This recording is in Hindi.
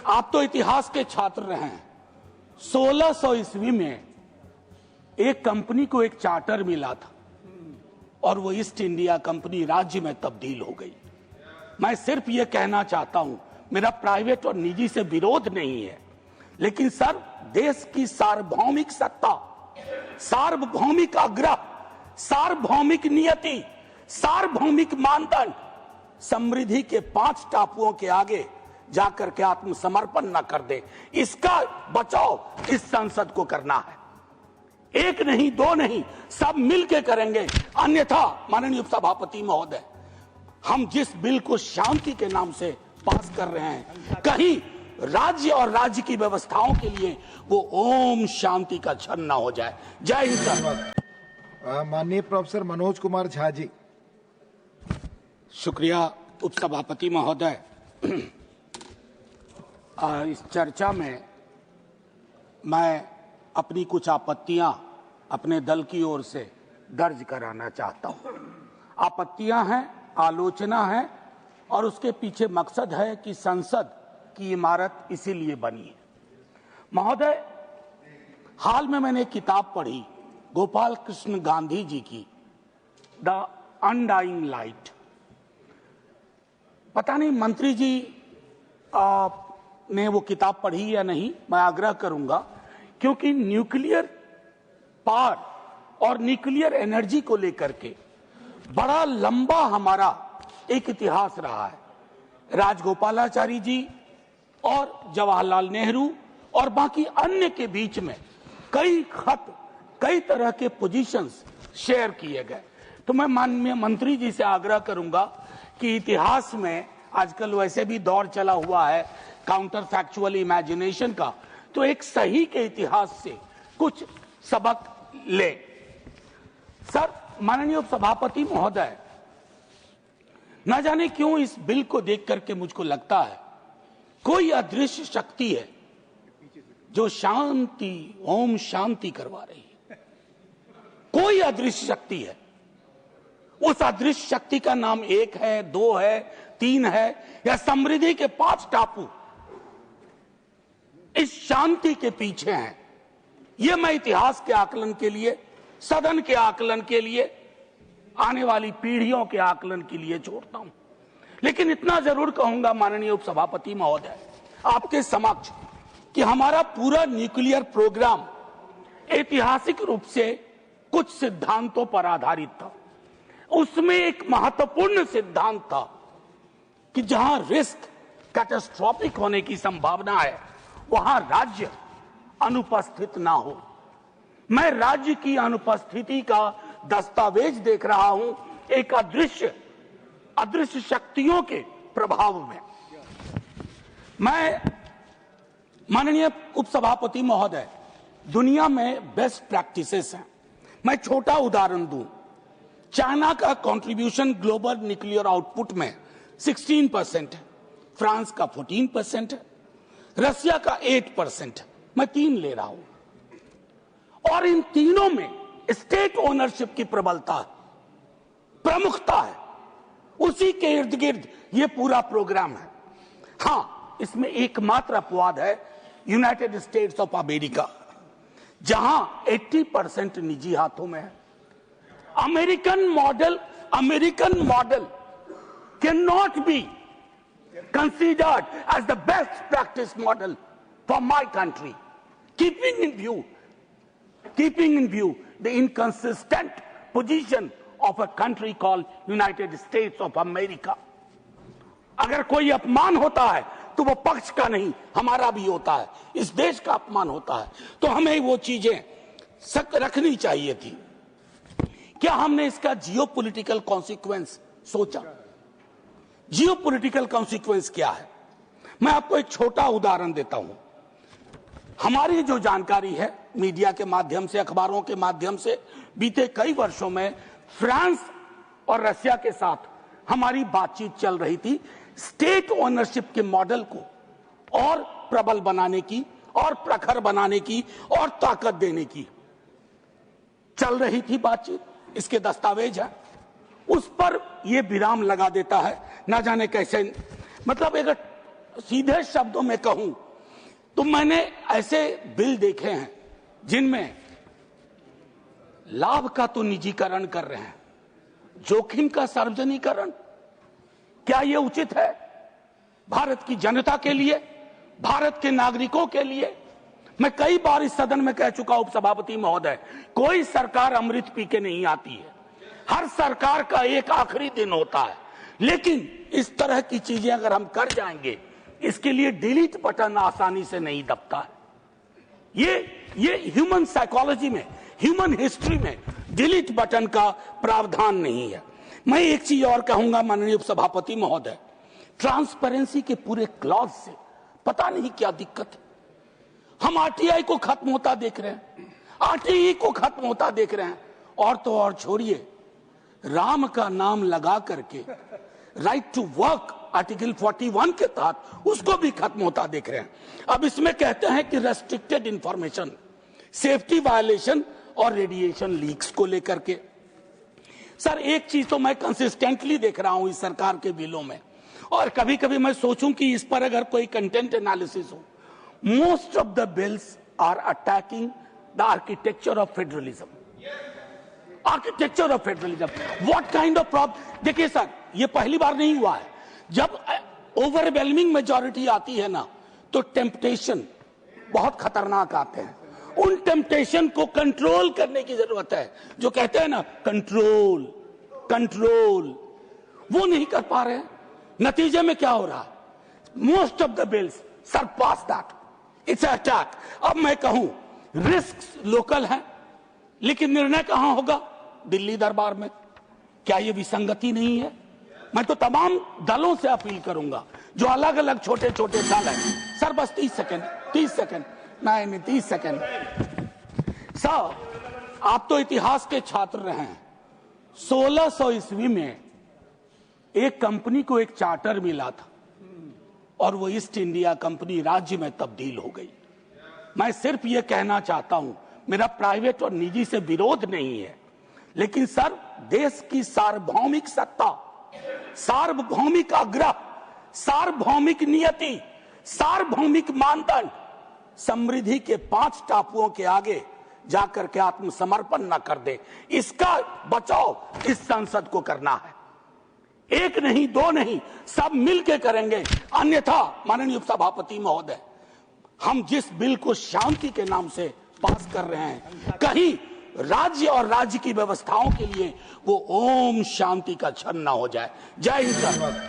आप तो इतिहास के छात्र रहे हैं। 1600 ईस्वी में एक कंपनी को एक चार्टर मिला था और वो ईस्ट इंडिया कंपनी राज्य में तब्दील हो गई। मैं सिर्फ ये कहना चाहता हूं, मेरा प्राइवेट और निजी से विरोध नहीं है, लेकिन सर, देश की सार्वभौमिक सत्ता, सार्वभौमिक आग्रह, सार्वभौमिक नियति, सार्वभौमिक मानदंड समृद्धि के 5 टापुओं के आगे जाकर के आत्मसमर्पण न कर दे, इसका बचाव इस संसद को करना है। एक नहीं, दो नहीं, सब मिलके करेंगे। अन्यथा माननीय उपसभापति महोदय, हम जिस बिल को शांति के नाम से पास कर रहे हैं, कहीं राज्य और राज्य की व्यवस्थाओं के लिए वो ओम शांति का क्षण न हो जाए। जय हिंद सर। माननीय प्रोफेसर मनोज कुमार झा जी। शुक्रिया उपसभापति महोदय। इस चर्चा में मैं अपनी कुछ आपत्तियां अपने दल की ओर से दर्ज कराना चाहता हूं। आपत्तियां हैं, आलोचना है और उसके पीछे मकसद है कि संसद की इमारत इसीलिए बनी है। महोदय, हाल में मैंने एक किताब पढ़ी गोपाल कृष्ण गांधी जी की, द अनडाइंग लाइट। पता नहीं मंत्री जी ने वो किताब पढ़ी या नहीं, मैं आग्रह करूंगा, क्योंकि न्यूक्लियर पावर और न्यूक्लियर एनर्जी को लेकर के बड़ा लंबा हमारा एक इतिहास रहा है। राजगोपालाचारी जी और जवाहरलाल नेहरू और बाकी अन्य के बीच में कई खत, कई तरह के पोजीशंस शेयर किए गए। तो मैं माननीय मंत्री जी से आग्रह करूंगा कि इतिहास में आजकल वैसे भी दौर चला हुआ है काउंटर फैक्चुअल इमेजिनेशन का, तो एक सही के इतिहास से कुछ सबक ले। सर, माननीय उपसभापति महोदय, न जाने क्यों इस बिल को देख करके मुझको लगता है कोई अदृश्य शक्ति है जो शांति, ओम शांति करवा रही है। कोई अदृश्य शक्ति है। उस अदृश्य शक्ति का नाम 1 है, 2 है, 3 है या समृद्धि के 5 टापू इस शांति के पीछे हैं। यह मैं इतिहास के आकलन के लिए, सदन के आकलन के लिए, आने वाली पीढ़ियों के आकलन के लिए छोड़ता हूं। लेकिन इतना जरूर कहूंगा माननीय उपसभापति महोदय आपके समक्ष कि हमारा पूरा न्यूक्लियर प्रोग्राम ऐतिहासिक रूप से कुछ सिद्धांतों पर आधारित था। उसमें एक महत्वपूर्ण सिद्धांत था कि जहां रिस्क कैटास्ट्रोफिक होने की संभावना है वहां राज्य अनुपस्थित ना हो। मैं राज्य की अनुपस्थिति का दस्तावेज देख रहा हूं एक अदृश्य शक्तियों के प्रभाव में। मैं माननीय उपसभापति महोदय, दुनिया में बेस्ट प्रैक्टिसेस हैं। मैं छोटा उदाहरण दूं, चाइना का कंट्रीब्यूशन ग्लोबल न्यूक्लियर आउटपुट में 16% है, फ्रांस का 14% है, रसिया का 8% है। मैं 3 ले रहा हूं और इन तीनों में स्टेट ओनरशिप की प्रबलता, प्रमुखता है। उसी के इर्द गिर्द ये पूरा प्रोग्राम है। हां, इसमें एकमात्र अपवाद है यूनाइटेड स्टेट्स ऑफ अमेरिका, जहां 80% निजी हाथों में है। American model can not be considered as the best practice model for my country, keeping in view the inconsistent position of a country called United States of America. अगर कोई अपमान होता है तो वो पक्ष का नहीं, हमारा भी होता है, इस देश का अपमान होता है। तो हमें वो चीजें सक रखनी चाहिए थी। क्या हमने इसका जियोपॉलिटिकल कॉन्सिक्वेंस सोचा? जियोपॉलिटिकल कॉन्सिक्वेंस क्या है? मैं आपको एक छोटा उदाहरण देता हूं। हमारी जो जानकारी है मीडिया के माध्यम से, अखबारों के माध्यम से, बीते कई वर्षों में फ्रांस और रसिया के साथ हमारी बातचीत चल रही थी स्टेट ओनरशिप के मॉडल को और प्रबल बनाने की और प्रखर बनाने की और ताकत देने की चल रही थी बातचीत। इसके दस्तावेज है। उस पर यह विराम लगा देता है, ना जाने कैसे। मतलब एक सीधे शब्दों में कहूं तो मैंने ऐसे बिल देखे हैं जिनमें लाभ का तो निजीकरण कर रहे हैं, जोखिम का सार्वजनिकरण। क्या यह उचित है भारत की जनता के लिए, भारत के नागरिकों के लिए? मैं कई बार इस सदन में कह चुका हूं उपसभापति महोदय, कोई सरकार अमृत पी के नहीं आती है, हर सरकार का एक आखिरी दिन होता है। लेकिन इस तरह की चीजें अगर हम कर जाएंगे, इसके लिए डिलीट बटन आसानी से नहीं दबता है। ये ह्यूमन साइकोलॉजी में, ह्यूमन हिस्ट्री में डिलीट बटन का प्रावधान नहीं है। मैं एक चीज और कहूंगा माननीय उपसभापति महोदय, ट्रांसपेरेंसी के पूरे क्लॉज से पता नहीं क्या दिक्कत है। हम आरटीआई को खत्म होता देख रहे हैं, आरटीई को खत्म होता देख रहे हैं, और तो और छोड़िए, राम का नाम लगा करके राइट टू वर्क आर्टिकल 41 के तहत उसको भी खत्म होता देख रहे हैं। अब इसमें कहते हैं कि रेस्ट्रिक्टेड इंफॉर्मेशन, सेफ्टी वायलेशन और रेडिएशन लीक्स को लेकर के। सर एक चीज तो मैं कंसिस्टेंटली देख रहा हूं इस सरकार के बिलों में, और कभी कभी मैं सोचूं कि इस पर अगर कोई कंटेंट एनालिसिस हो, most of the bills are attacking the architecture of federalism. Architecture of federalism, what kind of problem. देखिए सर, ये पहली बार नहीं हुआ है। जब ओवरवेलमिंग मेजॉरिटी आती है ना, तो टेम्पटेशन बहुत खतरनाक आते हैं। उन टेम्पटेशन को कंट्रोल करने की जरूरत है। जो कहते हैं ना कंट्रोल कंट्रोल, वो नहीं कर पा रहे हैं। नतीजे में क्या हो रहा है? Most of the bills surpass that, it's attack. अब मैं कहूं रिस्क लोकल है, लेकिन निर्णय कहां होगा? दिल्ली दरबार में। क्या यह विसंगति नहीं है? मैं तो तमाम दलों से अपील करूंगा जो अलग अलग छोटे छोटे दल हैं। सर बस 30 सेकंड, नहीं 30 सेकंड। सर आप तो इतिहास के छात्र रहे हैं। 1600 ईस्वी में एक कंपनी को एक चार्टर मिला था और वो ईस्ट इंडिया कंपनी राज्य में तब्दील हो गई। मैं सिर्फ ये कहना चाहता हूं, मेरा प्राइवेट और निजी से विरोध नहीं है, लेकिन सर देश की सार्वभौमिक सत्ता, सार्वभौमिक आग्रह, सार्वभौमिक नियति, सार्वभौमिक मानदंड समृद्धि के 5 टापुओं के आगे जाकर के आत्मसमर्पण न कर दे, इसका बचाव इस संसद को करना है। एक नहीं, 2 नहीं, सब मिलकर करेंगे। अन्यथा माननीय उपसभापति महोदय, हम जिस बिल को शांति के नाम से पास कर रहे हैं, कहीं राज्य और राज्य की व्यवस्थाओं के लिए वो ओम शांति का क्षण न हो जाए। जय हिंद सर।